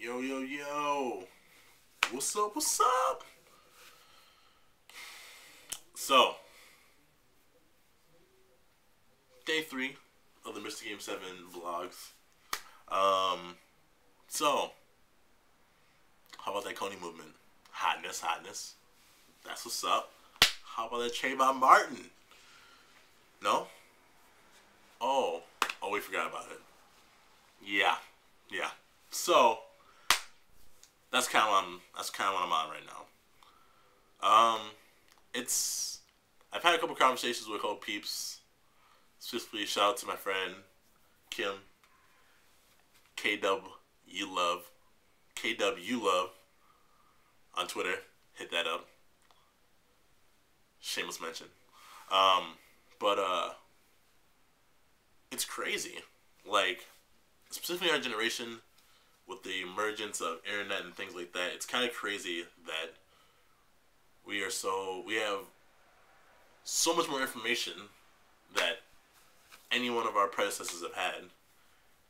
Yo, yo, yo. What's up? What's up? So, day 3 of the Mr. Game 7 vlogs. So, how about that Kony movement? Hotness, hotness. That's what's up. How about that Trayvon Martin? No? Oh, we forgot about it. Yeah. So, that's kind of what I'm on right now. I've had a couple conversations with old peeps. Specifically, shout out to my friend Kim, KW Love on Twitter. Hit that up. Shameless mention. But it's crazy. Like, specifically our generation, with the emergence of internet and things like that, it's kind of crazy that we have so much more information that any one of our predecessors have had,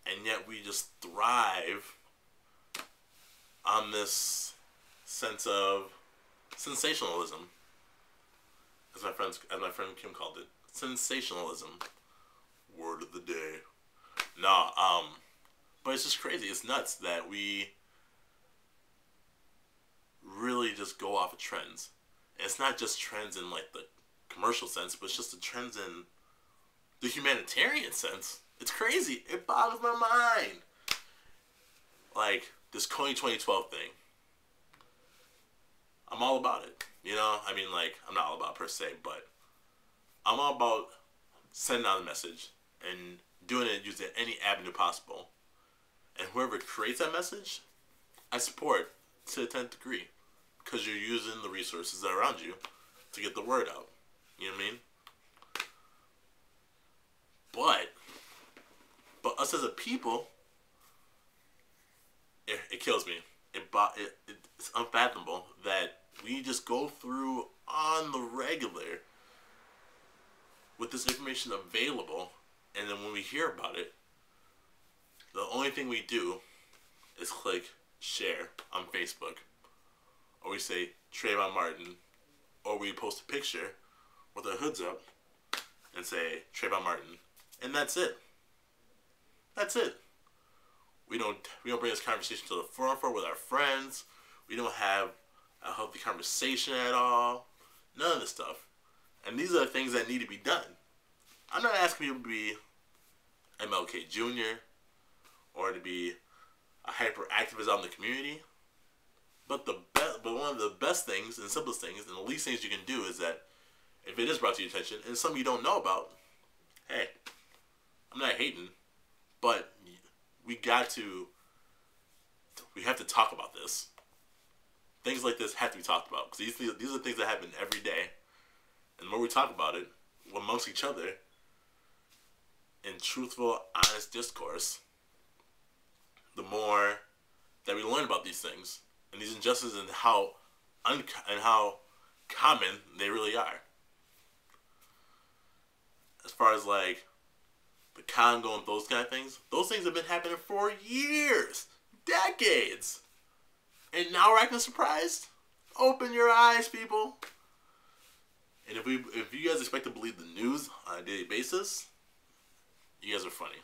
and yet we just thrive on this sense of sensationalism, as my friend Kim called it. Sensationalism. Word of the day. Nah, but it's just crazy. It's nuts that we really just go off of trends. And it's not just trends in like the commercial sense, but it's just the trends in the humanitarian sense. It's crazy. It boggles my mind. Like, this Kony 2012 thing. I'm all about it. You know? I mean, like, I'm not all about it per se, but I'm all about sending out a message and doing it using any avenue possible. And whoever creates that message, I support to a 10th degree. Because you're using the resources that are around you to get the word out. You know what I mean? But us as a people, it kills me. It's unfathomable that we just go through on the regular with this information available, and then when we hear about it, the only thing we do is click share on Facebook, or we say Trayvon Martin, or we post a picture with our hoods up and say Trayvon Martin, and that's it. That's it. We don't bring this conversation to the forefront with our friends. We don't have a healthy conversation at all. None of this stuff. And these are the things that need to be done. I'm not asking people to be MLK Jr. or to be a hyperactivist out in the community. But one of the best things and simplest things and the least things you can do is that if it is brought to your attention and it's something you don't know about, hey, I'm not hating, but we have to talk about this. Things like this have to be talked about, because these are things that happen every day, and the more we talk about it amongst each other in truthful, honest discourse, the more that we learn about these things and these injustices and how common they really are. As far as like the Congo and those kind of things have been happening for years, decades, and now we're acting surprised. Open your eyes, people. And if you guys expect to believe the news on a daily basis, you guys are funny,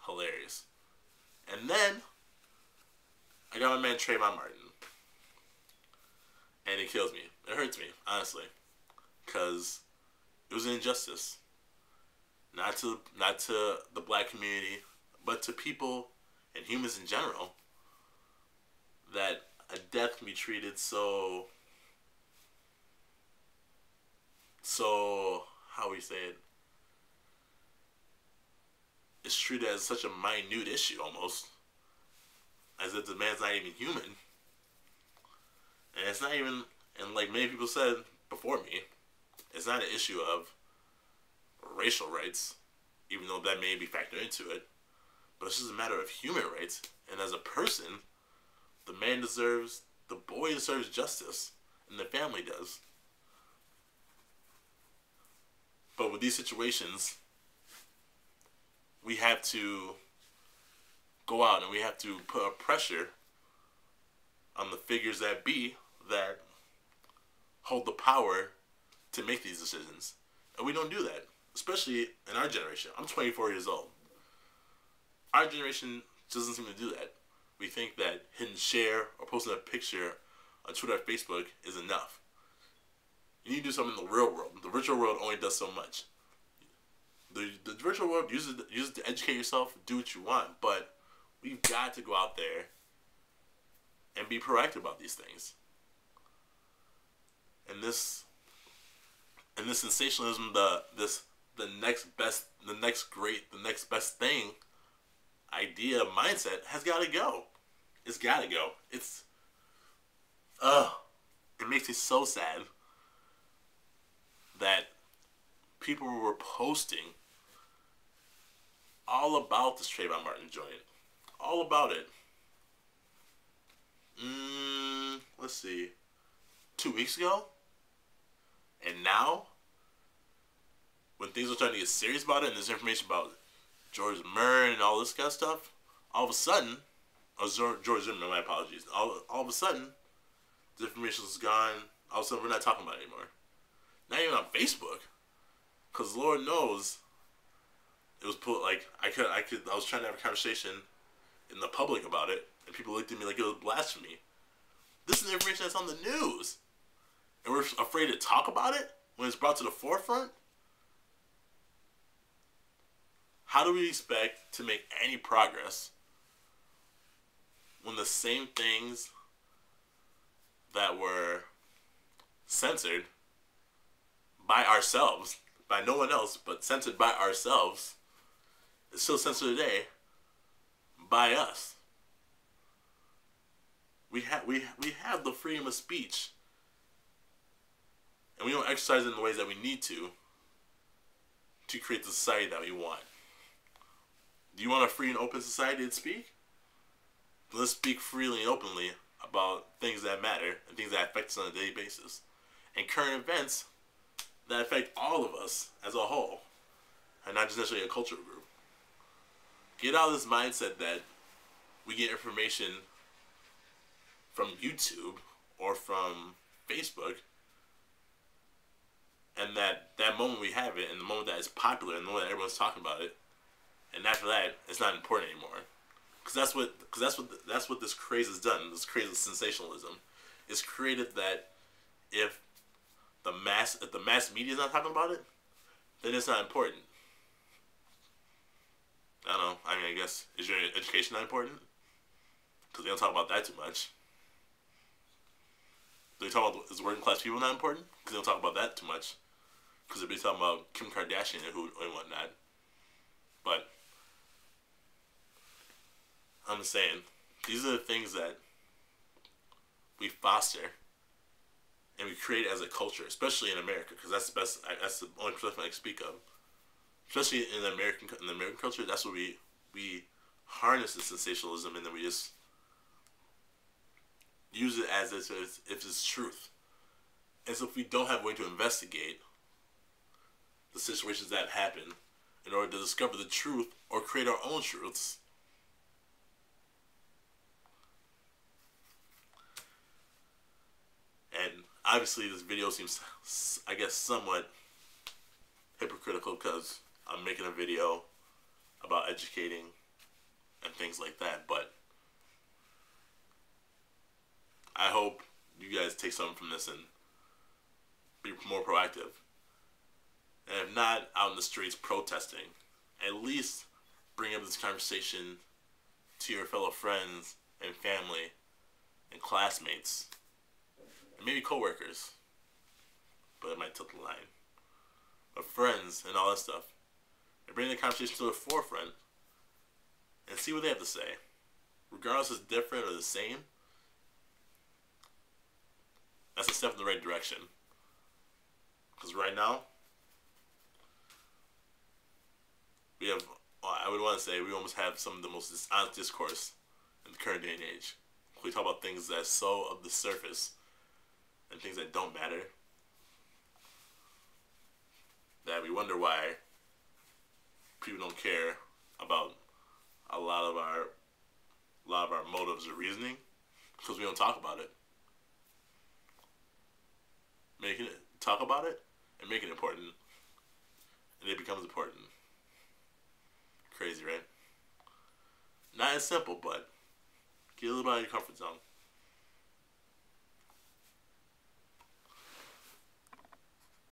hilarious. And then I got my man Trayvon Martin, and it kills me. It hurts me, honestly, because it was an injustice. Not to the black community, but to people and humans in general, that a death can be treated so how we say it, it's treated as such a minute issue almost, as if the man's not even human. And it's not even, and like many people said before me, it's not an issue of racial rights, even though that may be factored into it, but it's just a matter of human rights. And as a person, the boy deserves justice, and the family does. But with these situations, we have to go out and we have to put a pressure on the figures that be that hold the power to make these decisions. And we don't do that, especially in our generation. I'm 24 years old. Our generation doesn't seem to do that. We think that hitting share or posting a picture on Twitter or Facebook is enough. You need to do something in the real world. The virtual world only does so much. The virtual world uses it to educate yourself, do what you want, but we've got to go out there and be proactive about these things. And this sensationalism, the next best thing idea, mindset has got to go. It's got to go. It makes me so sad that people were posting all about this Trayvon Martin joint. All about it. Let's see. 2 weeks ago? And now, when things are starting to get serious about it, and there's information about George Murray and all this kind of stuff, all of a sudden, George Zimmerman, my apologies, all of a sudden, the information is gone. All of a sudden, we're not talking about it anymore. Not even on Facebook. Because Lord knows, it was like, I was trying to have a conversation in the public about it, and people looked at me like it was blasphemy. This is information that's on the news. And we're afraid to talk about it when it's brought to the forefront? How do we expect to make any progress when the same things that were censored by ourselves, by no one else, but censored by ourselves, is still censored today by us? We have the freedom of speech, and we don't exercise it in the ways that we need to create the society that we want. Do you want a free and open society to speak? Let's speak freely and openly about things that matter and things that affect us on a daily basis, and current events that affect all of us as a whole, and not just necessarily a cultural group. Get out of this mindset that we get information from YouTube or from Facebook, and that moment we have it, and the moment that it's popular, and the moment that everyone's talking about it, and after that, it's not important anymore. Because that's what this craze has done. This craze of sensationalism, it's created that if the mass media is not talking about it, then it's not important. I don't know. I mean, I guess, is your education not important? Because they don't talk about that too much. They talk about, is working class people not important? Because they don't talk about that too much. Because they'll be talking about Kim Kardashian and whatnot. But I'm just saying, these are the things that we foster and we create as a culture, especially in America, because that's the only perspective I can speak of. Especially in the American culture, that's what we harness the sensationalism, and then we just use it as if it's truth. As if we don't have a way to investigate the situations that happen in order to discover the truth or create our own truths. And obviously this video seems, I guess, somewhat hypocritical because I'm making a video about educating and things like that, but I hope you guys take something from this and be more proactive. And if not out in the streets protesting, at least bring up this conversation to your fellow friends and family and classmates and maybe coworkers, but it might tilt the line, but friends and all that stuff, and bring the conversation to the forefront and see what they have to say, regardless if it's different or the same. That's a step in the right direction. Because right now, we have, well, I would want to say we almost have some of the most dishonest discourse in the current day and age. We talk about things that are so of the surface and things that don't matter, that we wonder why people don't care about a lot of our motives or reasoning. because we don't talk about it. Talk about it and make it important, and it becomes important. Crazy, right? Not as simple, but get a little bit out of your comfort zone.